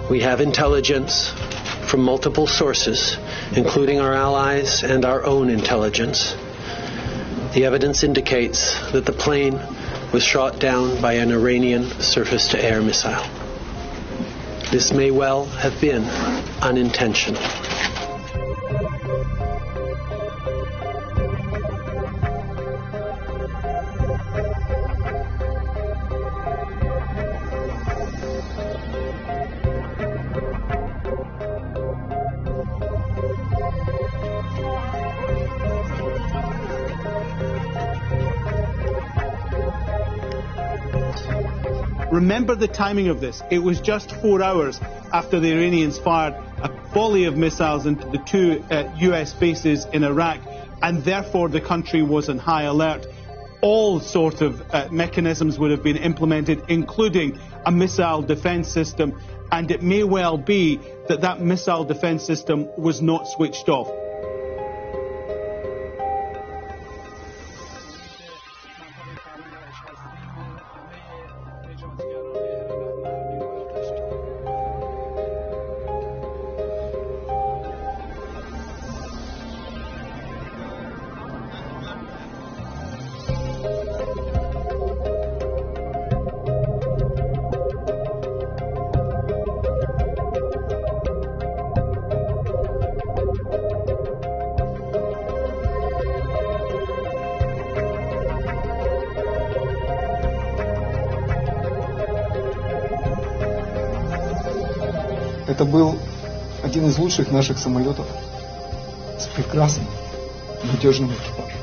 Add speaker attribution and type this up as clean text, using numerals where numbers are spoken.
Speaker 1: We have intelligence from multiple sources, including our allies and our own intelligence. The evidence indicates that the plane was shot down by an Iranian surface-to-air missile. This may well have been unintentional.
Speaker 2: Remember the timing of this. It was just 4 hours after the Iranians fired a volley of missiles into the two US bases in Iraq, and therefore the country was on high alert. All sorts of mechanisms would have been implemented, including a missile defense system, and it may well be that that missile defense system was not switched off.
Speaker 3: Это был один из лучших наших самолетов с прекрасным, надежным экипажем.